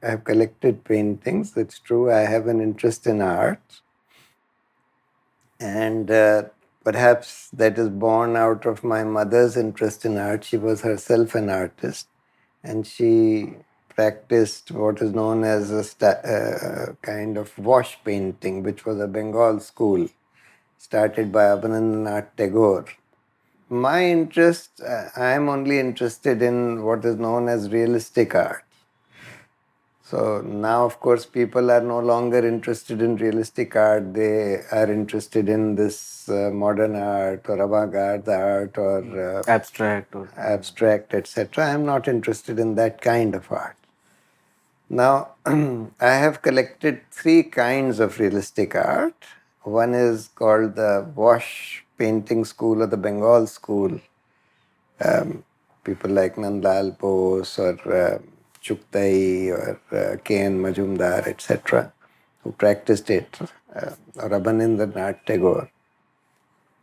have collected paintings. It's true, I have an interest in art. And perhaps that is born out of my mother's interest in art. She was herself an artist, and she practiced what is known as a kind of wash painting, which was a Bengal school started by Abanindranath Tagore. My interest, I am only interested in what is known as realistic art. So now, of course, people are no longer interested in realistic art. They are interested in this modern art or avant-garde art or abstract, etc. I am not interested in that kind of art. Now, I have collected three kinds of realistic art. One is called the wash painting school or the Bengal school. People like Nandlal Bose or Chuktai or K.N. Majumdar, etc., who practiced it, or Abanindranath Tagore.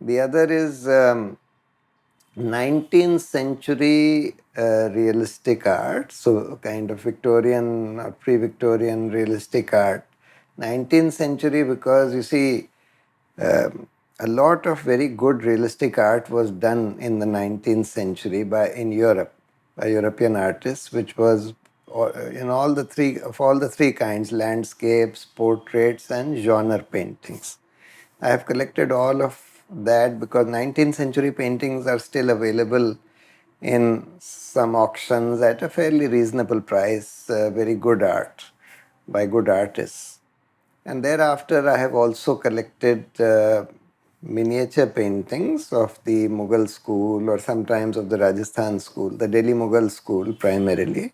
The other is 19th century realistic art, so kind of Victorian or pre-Victorian realistic art. 19th century because you see a lot of very good realistic art was done in the 19th century in Europe by European artists, which was in all the three kinds: landscapes, portraits, and genre paintings. I have collected all of that because 19th century paintings are still available in some auctions at a fairly reasonable price, very good art by good artists. And thereafter, I have also collected miniature paintings of the Mughal school or sometimes of the Rajasthan school, the Delhi Mughal school primarily.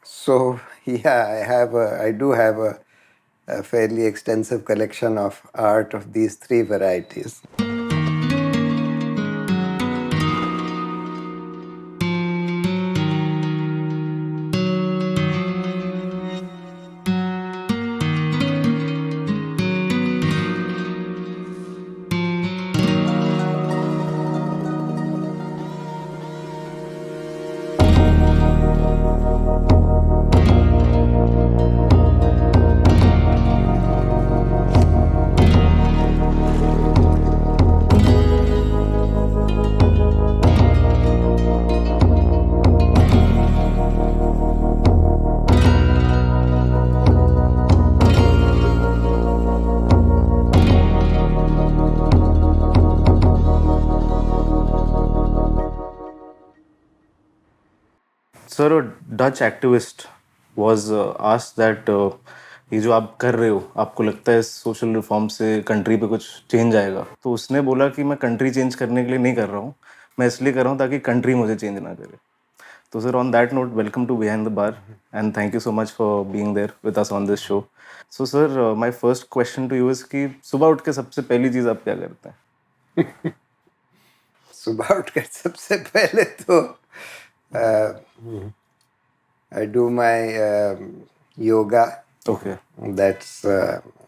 So, yeah, I do have a fairly extensive collection of art of these three varieties. Sir, a Dutch activist was asked that ये जो आप कर रहे हो आपको लगता है social reform से कंट्री पे कुछ चेंज आएगा? तो उसने बोला कि मैं कंट्री चेंज करने के लिए नहीं कर रहा हूँ, मैं इसलिए कर रहा हूँ ताकि कंट्री मुझे चेंज ना करे. तो sir, on that note, welcome to Behind the Bar, and thank you so much for being there with us on this show. So sir, my first question to you is कि सुबह उठ के सबसे पहली चीज़ आप क्या करते हैं? सुबह उठकर सबसे पहले तो I do my yoga. Okay. That's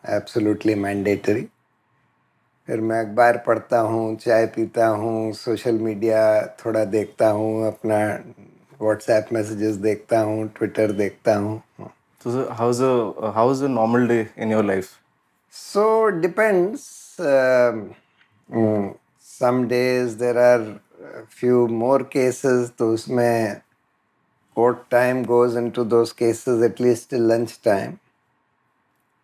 absolutely mandatory. फिर मैं अखबार पढ़ता हूँ, चाय पीता हूँ, सोशल मीडिया थोड़ा देखता हूँ, अपना व्हाट्सएप मैसेजेस देखता हूँ, ट्विटर देखता हूँ. So sir, how's a normal day in your life? So it depends. Some days there are a few more cases, तो उसमें court time goes into those cases at least till lunch time.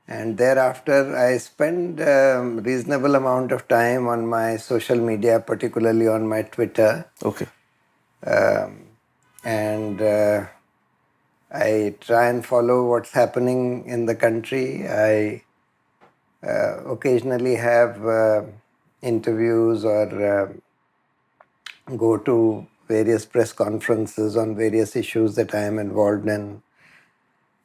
And thereafter, I spend a reasonable amount of time on my social media, particularly on my Twitter. Okay. And I try and follow what's happening in the country. I occasionally have interviews or go to various press conferences on various issues that I am involved in.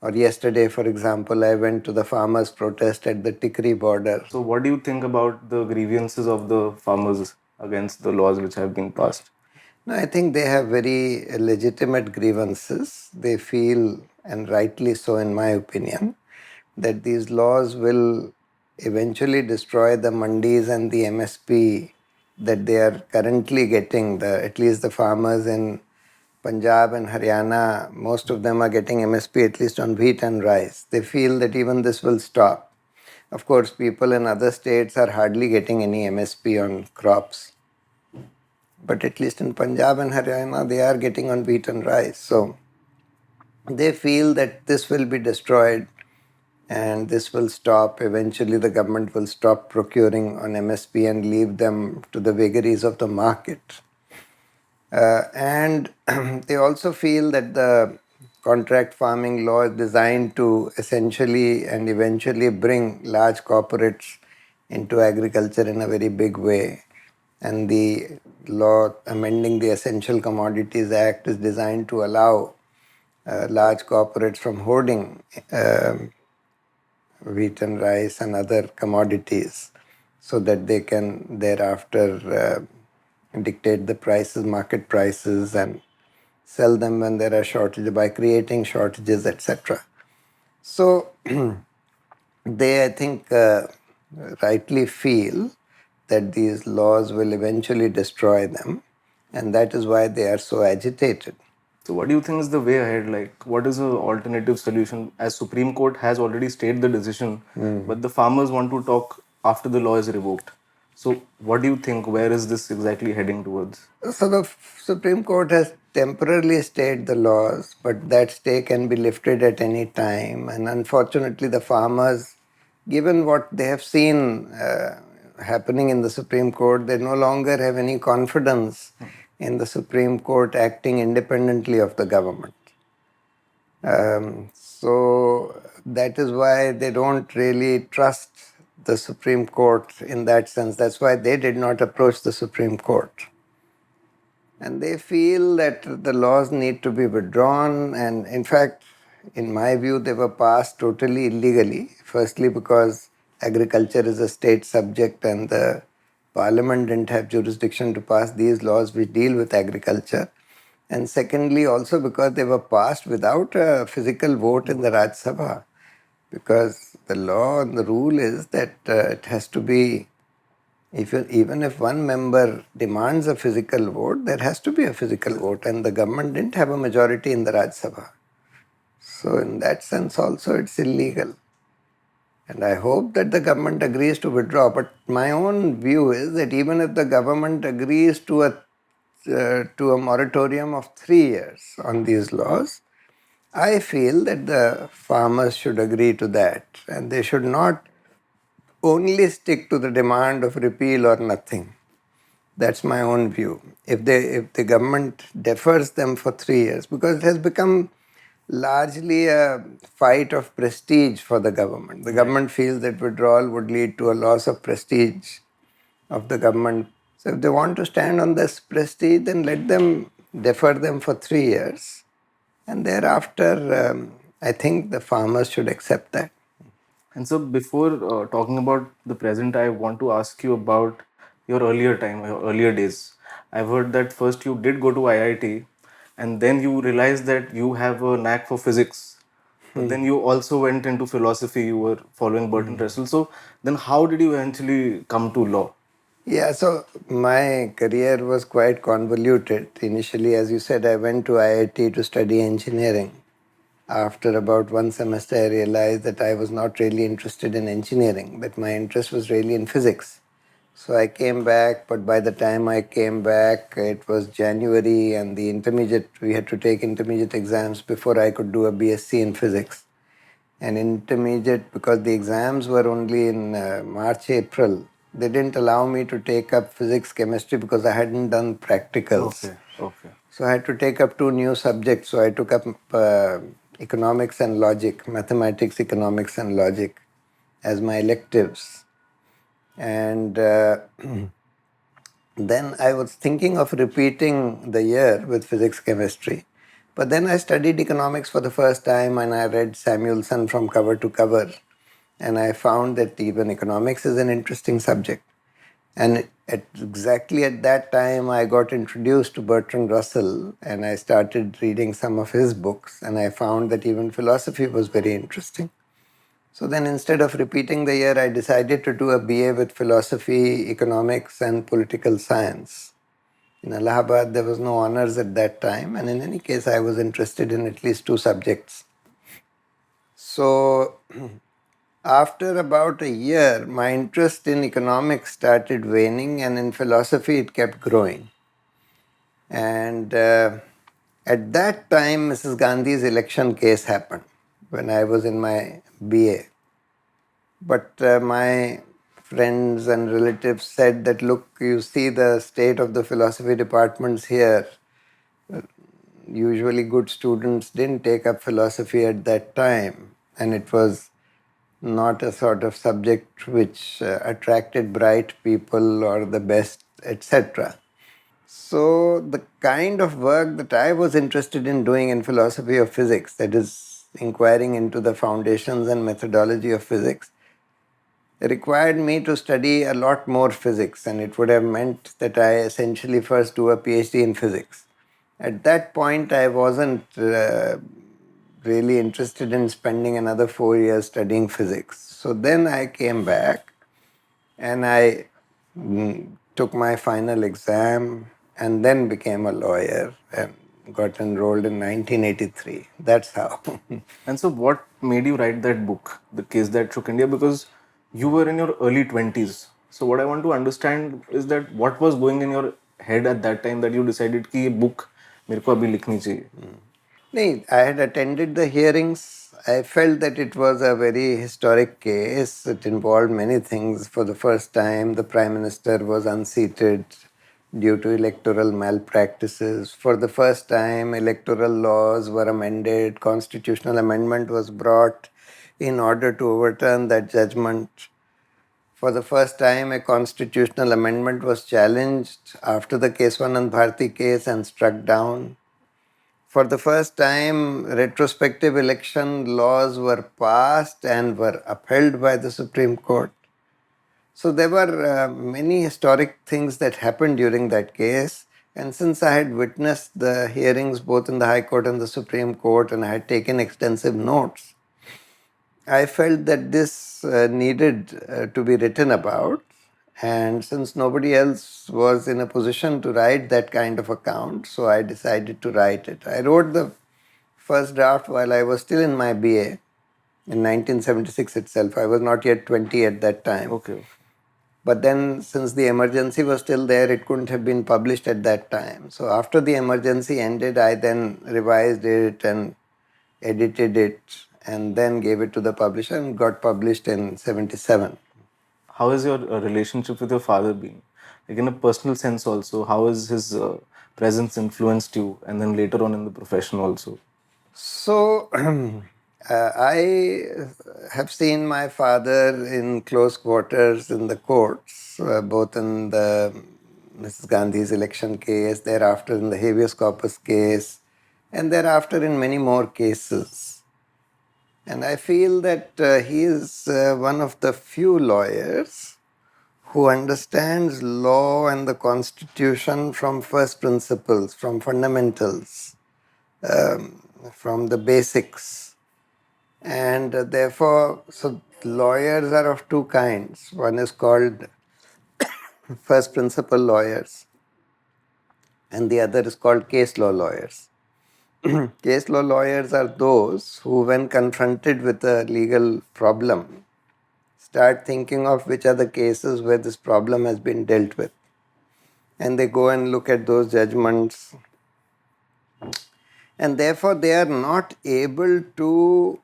Or yesterday, for example, I went to the farmers' protest at the Tikri border. So what do you think about the grievances of the farmers against the laws which have been passed? No, I think they have very legitimate grievances. They feel, and rightly so in my opinion, that these laws will eventually destroy the mandis and the MSP that they are currently getting, at least the farmers in Punjab and Haryana, most of them are getting MSP at least on wheat and rice. They feel that even this will stop. Of course, people in other states are hardly getting any MSP on crops. But at least in Punjab and Haryana, they are getting on wheat and rice. So they feel that this will be destroyed and this will stop. Eventually, the government will stop procuring on MSP and leave them to the vagaries of the market. And they also feel that the contract farming law is designed to essentially and eventually bring large corporates into agriculture in a very big way. And the law amending the Essential Commodities Act is designed to allow large corporates from hoarding wheat and rice and other commodities so that they can thereafter dictate the prices, market prices, and sell them when there are shortages by creating shortages, etc. So they, I think, rightly feel that these laws will eventually destroy them, and that is why they are so agitated. So what do you think is the way ahead? Like, what is an alternative solution? As Supreme Court has already stayed the decision, but the farmers want to talk after the law is revoked. So what do you think? Where is this exactly heading towards? So the Supreme Court has temporarily stayed the laws, but that stay can be lifted at any time. And unfortunately, the farmers, given what they have seen happening in the Supreme Court, they no longer have any confidence in the Supreme Court acting independently of the government. So that is why they don't really trust the Supreme Court in that sense. That's why they did not approach the Supreme Court. And they feel that the laws need to be withdrawn. And in fact, in my view, they were passed totally illegally. Firstly, because agriculture is a state subject and the parliament didn't have jurisdiction to pass these laws which deal with agriculture. And secondly, also because they were passed without a physical vote in the Raj Sabha. Because the law and the rule is that it has to be, even if one member demands a physical vote, there has to be a physical vote, and the government didn't have a majority in the Raj Sabha. So, in that sense, also it's illegal. And I hope that the government agrees to withdraw. But my own view is that even if the government agrees to a moratorium of 3 years on these laws, I feel that the farmers should agree to that, and they should not only stick to the demand of repeal or nothing. That's my own view. If the government defers them for 3 years, because it has become largely a fight of prestige for the government. The government feels that withdrawal would lead to a loss of prestige of the government. So if they want to stand on this prestige, then let them defer them for 3 years. And thereafter, I think the farmers should accept that. And so, before talking about the present, I want to ask you about your earlier time, your earlier days. I've heard that first you did go to IIT, and then you realized that you have a knack for physics. But then you also went into philosophy. You were following Bertrand Russell. So then, how did you eventually come to law? Yeah, so my career was quite convoluted. Initially, as you said, I went to IIT to study engineering. After about one semester, I realized that I was not really interested in engineering, that my interest was really in physics. So I came back, but by the time I came back, it was January, and we had to take intermediate exams before I could do a BSc in physics. And intermediate, because the exams were only in March, April, they didn't allow me to take up physics, chemistry because I hadn't done practicals. Okay. So I had to take up two new subjects. So I took up economics and logic, mathematics, economics, and logic as my electives. And then I was thinking of repeating the year with physics, chemistry. But then I studied economics for the first time and I read Samuelson from cover to cover. And I found that even economics is an interesting subject. And exactly at that time, I got introduced to Bertrand Russell and I started reading some of his books. And I found that even philosophy was very interesting. So then, instead of repeating the year, I decided to do a BA with philosophy, economics, and political science. In Allahabad, there was no honors at that time, and in any case, I was interested in at least 2 subjects. So, after about a year, my interest in economics started waning, and in philosophy, it kept growing. And at that time, Mrs. Gandhi's election case happened when I was in my BA. But my friends and relatives said that, look, you see the state of the philosophy departments here. Usually, good students didn't take up philosophy at that time, and it was not a sort of subject which attracted bright people or the best, etc. So, the kind of work that I was interested in doing in philosophy of physics, that is, inquiring into the foundations and methodology of physics, required me to study a lot more physics, and it would have meant that I essentially first do a PhD in physics. At that point, I wasn't really interested in spending another 4 years studying physics. So then I came back and I took my final exam and then became a lawyer and got enrolled in 1983. That's how. And so, what made you write that book, The Case That Shook India? Because you were in your early 20s. So, what I want to understand is that what was going in your head at that time that you decided कि ये book मेरे को अभी लिखनी चाहिए. No, I had attended the hearings. I felt that it was a very historic case. It involved many things. For the first time, the Prime Minister was unseated due to electoral malpractices. For the first time, electoral laws were amended. Constitutional amendment was brought in order to overturn that judgment. For the first time, a constitutional amendment was challenged after the Keswanand Bharti case and struck down. For the first time, retrospective election laws were passed and were upheld by the Supreme Court. So there were many historic things that happened during that case. And since I had witnessed the hearings both in the High Court and the Supreme Court, and I had taken extensive notes, I felt that this needed to be written about. And since nobody else was in a position to write that kind of account, so I decided to write it. I wrote the first draft while I was still in my BA in 1976 itself. I was not yet 20 at that time. Okay. But then, since the emergency was still there, it couldn't have been published at that time. So, after the emergency ended, I then revised it and edited it and then gave it to the publisher and got published in 77. How is your relationship with your father been? Like in a personal sense, also, how has his presence influenced you, and then later on in the profession also? So, I have seen my father in close quarters in the courts, both in the Mrs. Gandhi's election case, thereafter in the habeas corpus case, and thereafter in many more cases. And I feel that he is one of the few lawyers who understands law and the constitution from first principles, from fundamentals, from the basics. And therefore, so lawyers are of two kinds. One is called first principle lawyers, and the other is called case law lawyers. Case law lawyers are those who, when confronted with a legal problem, start thinking of which are the cases where this problem has been dealt with. And they go and look at those judgments, and therefore they are not able to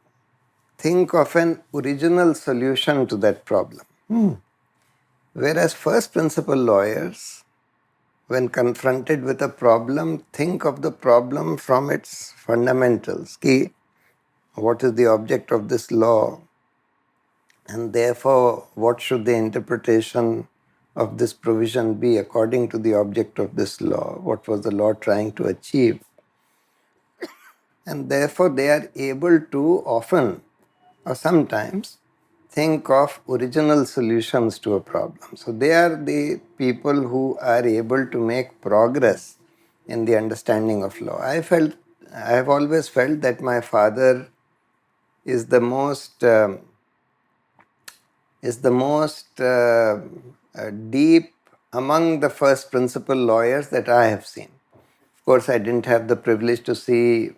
think of an original solution to that problem. Whereas first principle lawyers, when confronted with a problem, think of the problem from its fundamentals. Ki, what is the object of this law? And therefore, what should the interpretation of this provision be according to the object of this law? What was the law trying to achieve? And therefore, they are able to often or sometimes think of original solutions to a problem. So, they are the people who are able to make progress in the understanding of law. I have always felt that my father is the most deep among the first principal lawyers that I have seen. Of course, I didn't have the privilege to see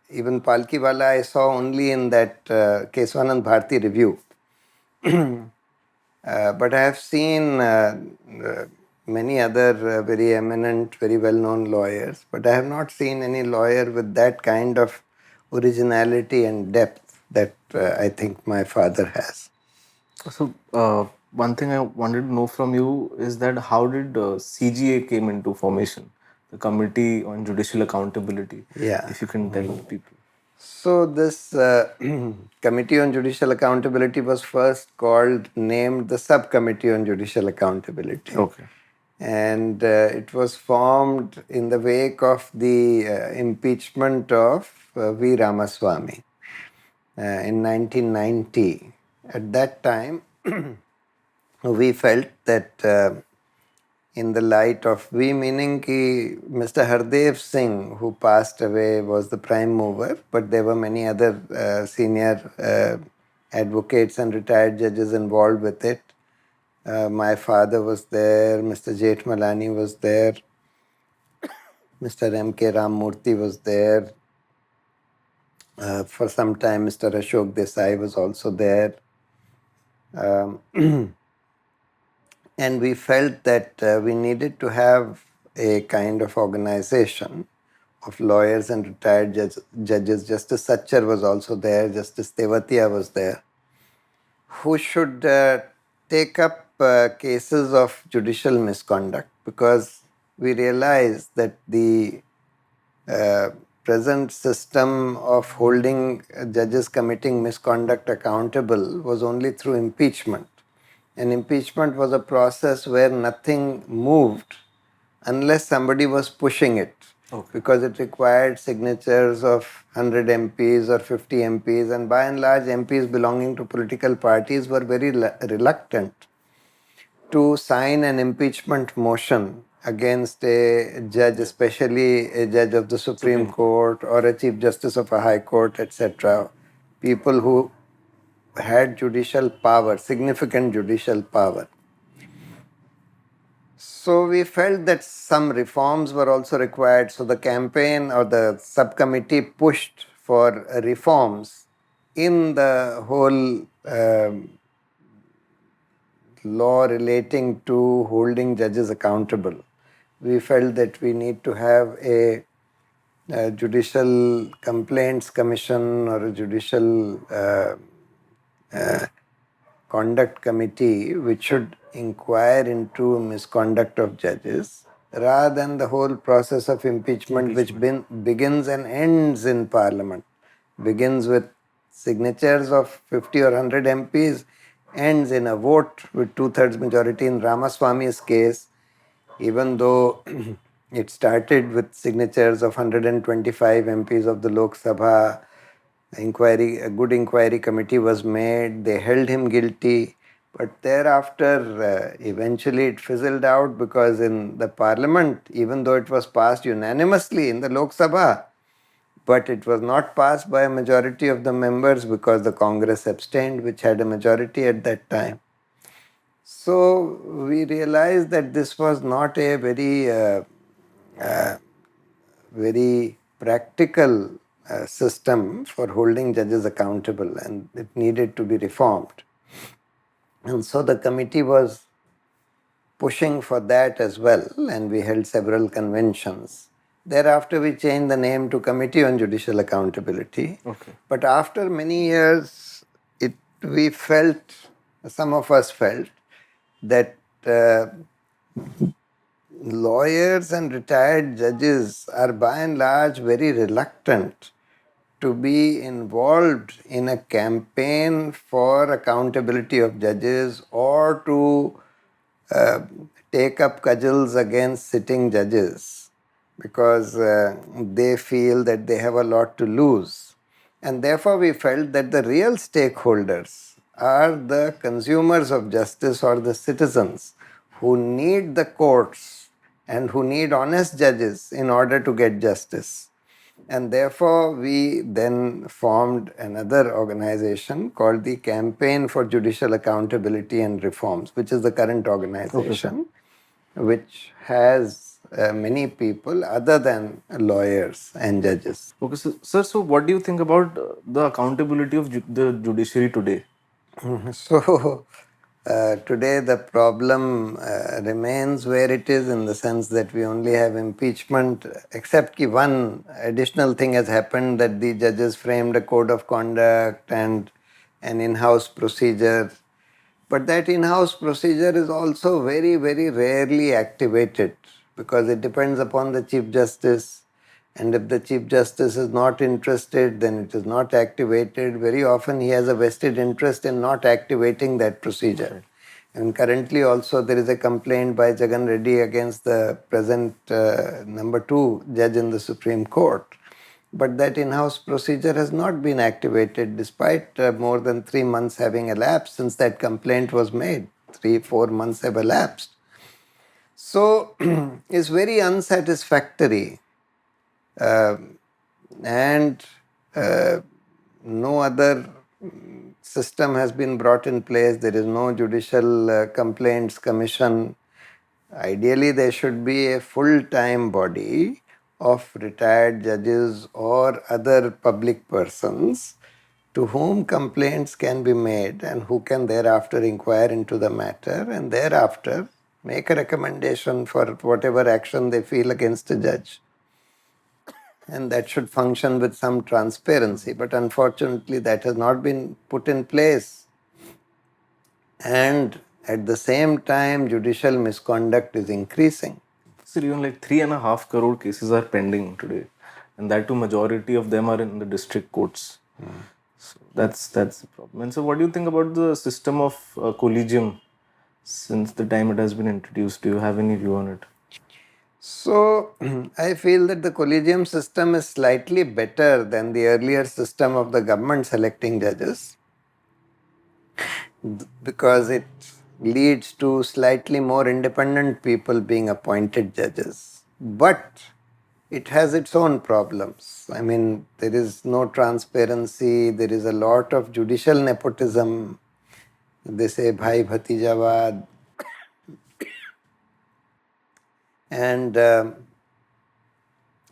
even Palkiwala. I saw only in that Keswanand Bharti review. But I have seen many other very eminent, very well-known lawyers, but I have not seen any lawyer with that kind of originality and depth that I think my father has. So, one thing I wanted to know from you is that how did CGA came into formation, the Committee on Judicial Accountability? Yeah. If you can tell people. So this Committee on Judicial Accountability was first named the Subcommittee on Judicial Accountability. Okay. And it was formed in the wake of the impeachment of V. Ramaswamy in 1990. At that time, we felt that in the light of we meaning ki Mr. Hardev Singh, who passed away, was the prime mover, but there were many other senior advocates and retired judges involved with it. My father was there, Mr. Jethmalani was there, Mr. M.K. Rammurthy was there. For some time, Mr. Ashok Desai was also there. And we felt that we needed to have a kind of organization of lawyers and retired judges. Justice Satchar was also there, Justice Tewatia was there, who should take up cases of judicial misconduct, because we realized that the present system of holding judges committing misconduct accountable was only through impeachment. And impeachment was a process where nothing moved unless somebody was pushing it. Okay. Because it required signatures of 100 MPs or 50 MPs, and by and large, MPs belonging to political parties were very reluctant to sign an impeachment motion against a judge, especially a judge of the Supreme Court or a Chief Justice of a High Court, etc. People who had judicial power, significant judicial power. So we felt that some reforms were also required. So the campaign or the subcommittee pushed for reforms in the whole law relating to holding judges accountable. We felt that we need to have a judicial complaints commission or a judicial conduct committee which should inquire into misconduct of judges, rather than the whole process of impeachment. Which begins and ends in Parliament. Begins with signatures of 50 or 100 MPs, ends in a vote with 2/3 majority. In Ramaswamy's case, even though it started with signatures of 125 MPs of the Lok Sabha, a good inquiry committee was made, they held him guilty, but thereafter eventually it fizzled out, because in the Parliament, even though it was passed unanimously in the Lok Sabha, but it was not passed by a majority of the members because the Congress abstained, which had a majority at that time. So we realized that this was not a very practical system for holding judges accountable, and it needed to be reformed. And so the committee was pushing for that as well, and we held several conventions. Thereafter, we changed the name to Committee on Judicial Accountability. Okay. But after many years, we felt, some of us felt, that lawyers and retired judges are by and large very reluctant to be involved in a campaign for accountability of judges, or to take up cudgels against sitting judges, because they feel that they have a lot to lose. And therefore we felt that the real stakeholders are the consumers of justice, or the citizens who need the courts and who need honest judges in order to get justice. And therefore, we then formed another organization called the Campaign for Judicial Accountability and Reforms, which is the current organization. which has many people other than lawyers and judges. Okay, so, sir, so what do you think about the accountability of the judiciary today? So, today the problem remains where it is, in the sense that we only have impeachment, except that one additional thing has happened, that the judges framed a code of conduct and an in-house procedure. But that in-house procedure is also very, very rarely activated, because it depends upon the Chief Justice. And if the Chief Justice is not interested, then it is not activated. Very often he has a vested interest in not activating that procedure. Right. And currently also there is a complaint by Jagan Reddy against the present number 2 judge in the Supreme Court. But that in-house procedure has not been activated, despite more than 3 months having elapsed since that complaint was made. 3-4 months have elapsed. So it's very unsatisfactory, and no other system has been brought in place. There is no judicial complaints commission. Ideally, there should be a full-time body of retired judges or other public persons to whom complaints can be made, and who can thereafter inquire into the matter and thereafter make a recommendation for whatever action they feel against a judge. And that should function with some transparency. But unfortunately, that has not been put in place. And at the same time, judicial misconduct is increasing. Sir, even like 3.5 crore cases are pending today, and that too majority of them are in the district courts. So that's the problem. And so, what do you think about the system of collegium since the time it has been introduced? Do you have any view on it? So, I feel that the collegium system is slightly better than the earlier system of the government selecting judges, because it leads to slightly more independent people being appointed judges. But it has its own problems. I mean, there is no transparency, there is a lot of judicial nepotism. They say bhai bhatijawad, and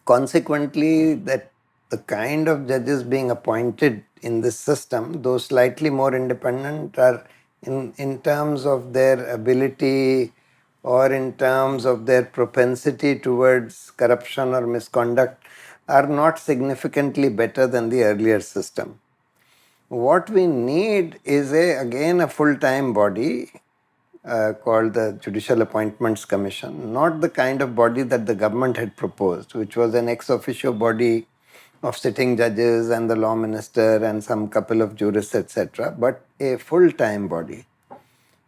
consequently, that the kind of judges being appointed in this system, though slightly more independent, are in terms of their ability or in terms of their propensity towards corruption or misconduct, are not significantly better than the earlier system. What we need is again a full-time body called the Judicial Appointments Commission, not the kind of body that the government had proposed, which was an ex officio body of sitting judges and the law minister and some couple of jurists, etc., but a full-time body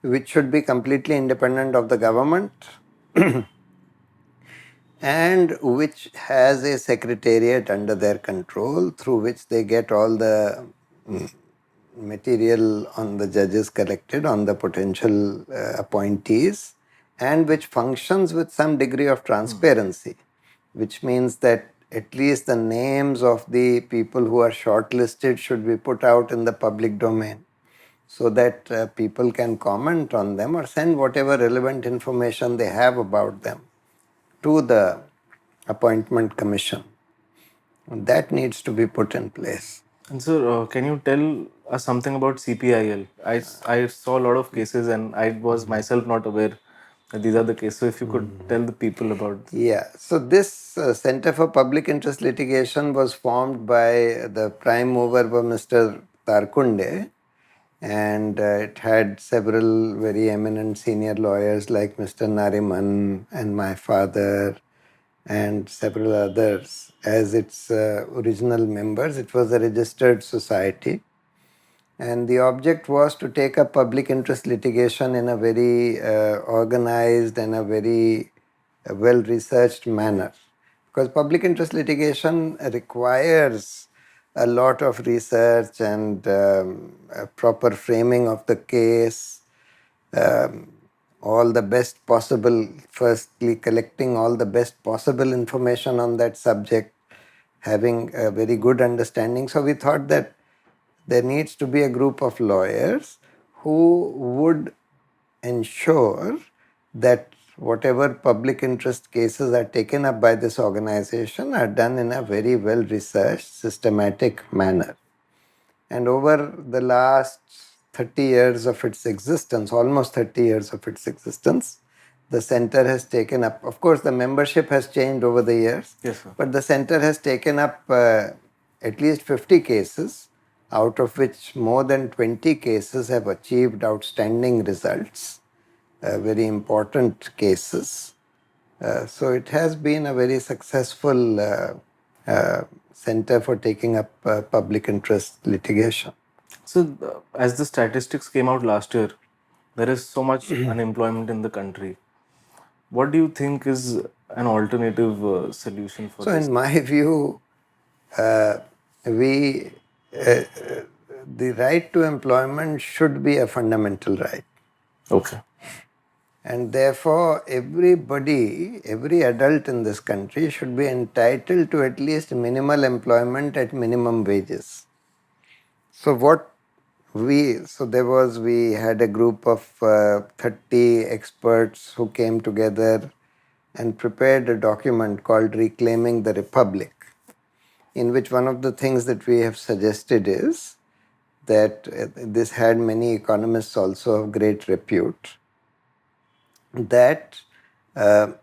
which should be completely independent of the government and which has a secretariat under their control, through which they get all the material on the judges collected on the potential appointees, and which functions with some degree of transparency, which means that at least the names of the people who are shortlisted should be put out in the public domain, so that people can comment on them or send whatever relevant information they have about them to the appointment commission. And that needs to be put in place. And so, can you tell us something about CPIL? I saw a lot of cases, and I was myself not aware that these are the cases. So, if you could tell the people about. Yeah, so this Center for Public Interest Litigation was formed by the prime mover, Mr. Tarkunde, and it had several very eminent senior lawyers like Mr. Nariman and my father and several others as its original members. It was a registered society, and the object was to take up public interest litigation in a very organized and a very well researched manner, because public interest litigation requires a lot of research and a proper framing of the case, all the best possible, firstly collecting all the best possible information on that subject, having a very good understanding. So we thought that there needs to be a group of lawyers who would ensure that whatever public interest cases are taken up by this organization are done in a very well researched, systematic manner. And over the last 30 years of its existence, almost 30 years of its existence, the center has taken up, of course, the membership has changed over the years, Yes, sir. but the center has taken up at least 50 cases, out of which more than 20 cases have achieved outstanding results, very important cases. So it has been a very successful center for taking up public interest litigation. So, as the statistics came out last year, there is so much unemployment in the country. What do you think is an alternative solution for So, this? in my view, we the right to employment should be a fundamental right. Okay. And therefore, everybody, every adult in this country should be entitled to at least minimal employment at minimum wages. So we had a group of 30 experts who came together and prepared a document called Reclaiming the Republic, in which one of the things that we have suggested is that this had many economists also of great repute, that the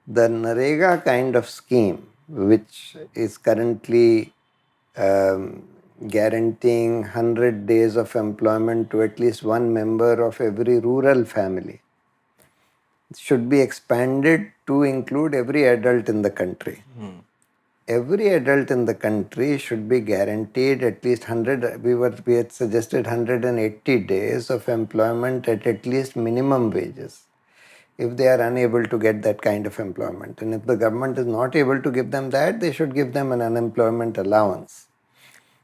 Narega kind of scheme, which is currently guaranteeing 100 days of employment to at least one member of every rural family, should be expanded to include every adult in the country. Every adult in the country should be guaranteed at least 100, we had suggested 180 days of employment at least minimum wages, if they are unable to get that kind of employment. And if the government is not able to give them that, they should give them an unemployment allowance.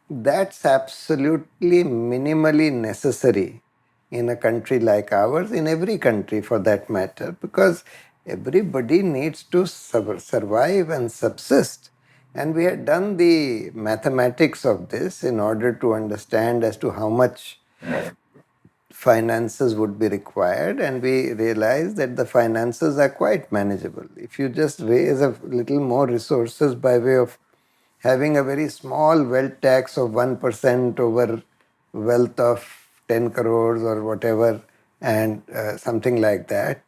That's absolutely minimally necessary in a country like ours, in every country for that matter, because everybody needs to survive and subsist. And we had done the mathematics of this in order to understand as to how much finances would be required, and we realized that the finances are quite manageable. If you just raise a little more resources by way of having a very small wealth tax of 1% over wealth of 10 crores or whatever, and something like that,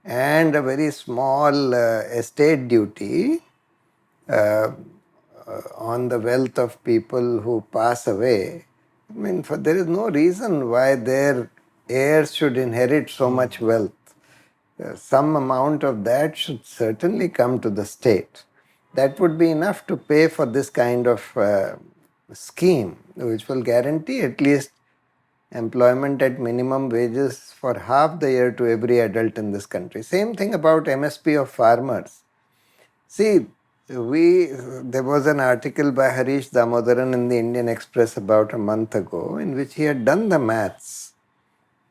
and a very small estate duty uh, on the wealth of people who pass away. I mean, there is no reason why their heirs should inherit so much wealth. Some amount of that should certainly come to the state. That would be enough to pay for this kind of scheme, which will guarantee at least employment at minimum wages for half the year to every adult in this country. Same thing about MSP of farmers. See, there was an article by Harish Damodaran in the Indian Express about a month ago in which he had done the maths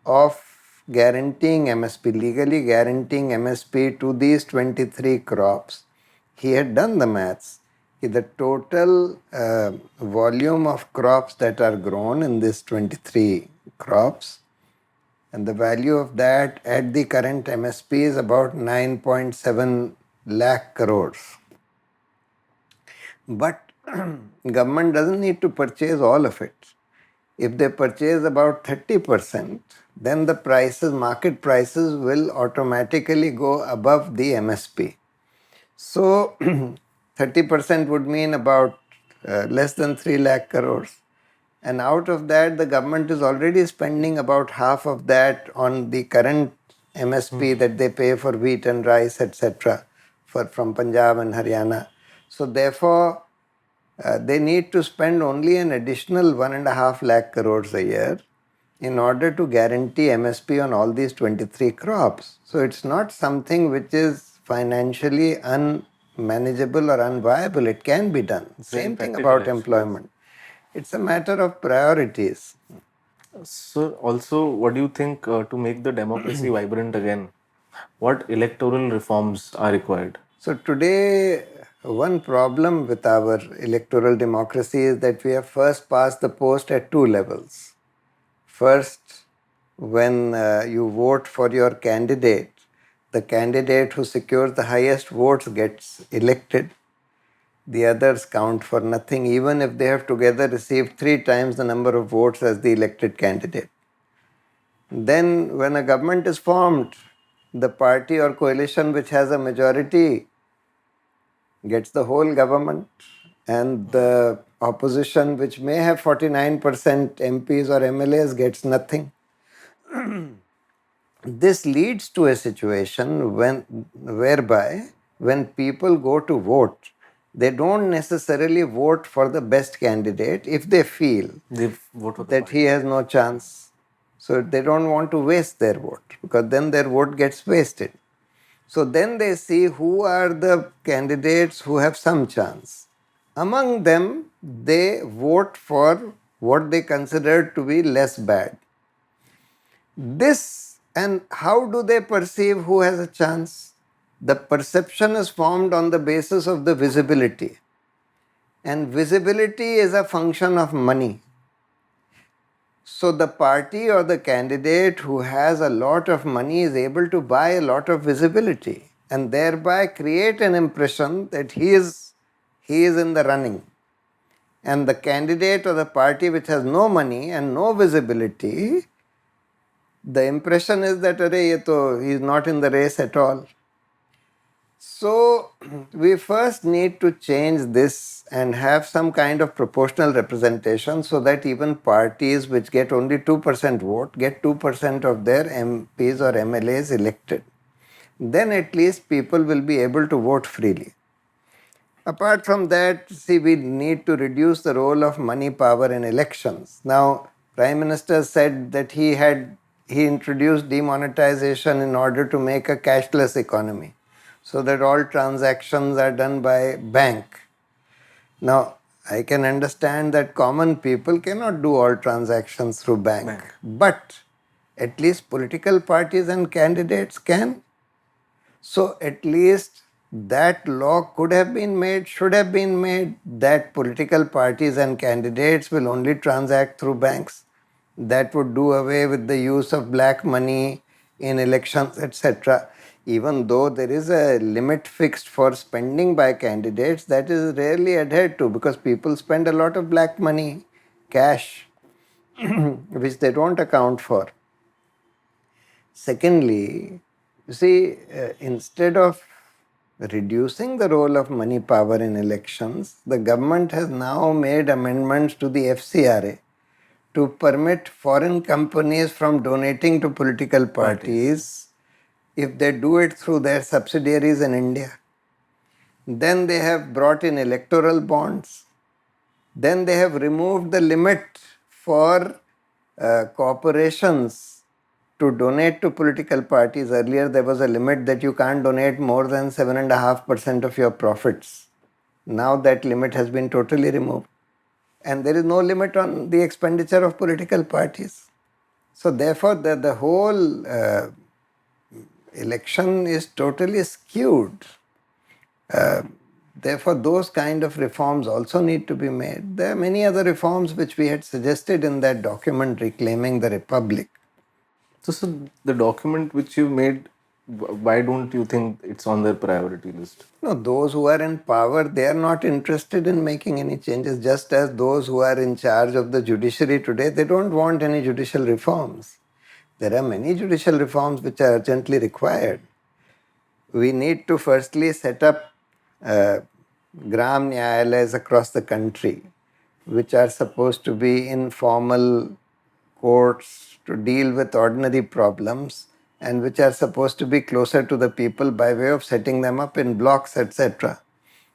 of guaranteeing MSP, legally guaranteeing MSP to these 23 crops. He had done the maths. The total volume of crops that are grown in these 23 crops, and the value of that at the current MSP is about 9.7 lakh crores. But government doesn't need to purchase all of it. If they purchase about 30%, then the prices, market prices will automatically go above the MSP. So 30% would mean about less than 3 lakh crores. And out of that, the government is already spending about half of that on the current MSP that they pay for wheat and rice, etc., from Punjab and Haryana. So therefore, they need to spend only an additional 1.5 lakh crores a year in order to guarantee MSP on all these 23 crops. So it's not something which is financially unmanageable or unviable. It can be done. Same thing about employment. It's a matter of priorities. So, also, what do you think to make the democracy vibrant again? What electoral reforms are required? So today, one problem with our electoral democracy is that we have first passed the post at two levels. First, when you vote for your candidate, the candidate who secures the highest votes gets elected. The others count for nothing, even if they have together received 3 times the number of votes as the elected candidate. Then, when a government is formed, the party or coalition which has a majority gets the whole government, and the opposition, which may have 49% MPs or MLAs, gets nothing. This leads to a situation whereby when people go to vote, they don't necessarily vote for the best candidate if they feel They vote for the that party. he has no chance. So they don't want to waste their vote, because then their vote gets wasted. So then they see who are the candidates who have some chance. Among them, they vote for what they consider to be less bad. This, and how do they perceive who has a chance? The perception is formed on the basis of the visibility. And visibility is a function of money. So the party or the candidate who has a lot of money is able to buy a lot of visibility and thereby create an impression that he is in the running. And the candidate or the party which has no money and no visibility, the impression is that he is not in the race at all. So we first need to change this and have some kind of proportional representation, so that even parties which get only 2% vote get 2% of their MPs or MLAs elected. Then at least people will be able to vote freely. Apart from that, see, we need to reduce the role of money power in elections. Now, Prime Minister said that he introduced demonetization in order to make a cashless economy, so that all transactions are done by bank. Now, I can understand that common people cannot do all transactions through bank. But at least political parties and candidates can. So at least that law could have been made, should have been made, that political parties and candidates will only transact through banks. That would do away with the use of black money in elections, etc. Even though there is a limit fixed for spending by candidates, that is rarely adhered to, because people spend a lot of black money, cash, which they don't account for. Secondly, you see, instead of reducing the role of money power in elections, the government has now made amendments to the FCRA to permit foreign companies from donating to political parties if they do it through their subsidiaries in India. Then they have brought in electoral bonds. Then they have removed the limit for corporations to donate to political parties. Earlier, there was a limit that you can't donate more than 7.5% of your profits. Now that limit has been totally removed. And there is no limit on the expenditure of political parties. So therefore, the whole election is totally skewed. Therefore, those kind of reforms also need to be made. There are many other reforms which we had suggested in that document, Reclaiming the Republic. So the document which you made, why don't you think it's on their priority list? No, those who are in power, they are not interested in making any changes, just as those who are in charge of the judiciary today, they don't want any judicial reforms. There are many judicial reforms which are urgently required. We need to firstly set up Gram Nyayalayas across the country, which are supposed to be informal courts to deal with ordinary problems, and which are supposed to be closer to the people by way of setting them up in blocks, etc.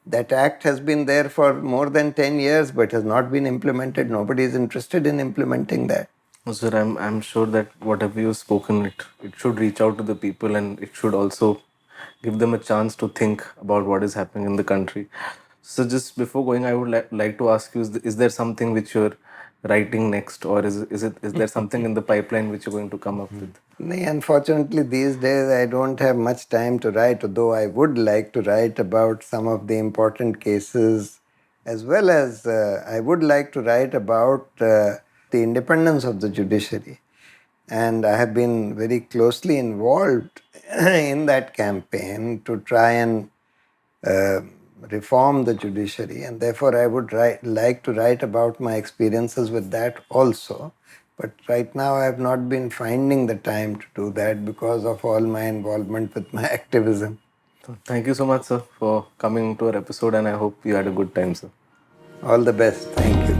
That act has been there for more than 10 years but has not been implemented. Nobody is interested in implementing that. Sir, I'm sure that whatever you've spoken, it should reach out to the people, and it should also give them a chance to think about what is happening in the country. So just before going, I would like to ask you: is there something which you're writing next, or is there something in the pipeline which you're going to come up with? Unfortunately, these days I don't have much time to write, though I would like to write about some of the important cases, as well as I would like to write about the independence of the judiciary. and I have been very closely involved in that campaign to try and reform the judiciary, and therefore I would like to write about my experiences with that also. But right now I have not been finding the time to do that because of all my involvement with my activism. So thank you so much, sir, for coming to our episode, and I hope you had a good time, sir. All the best. Thank you.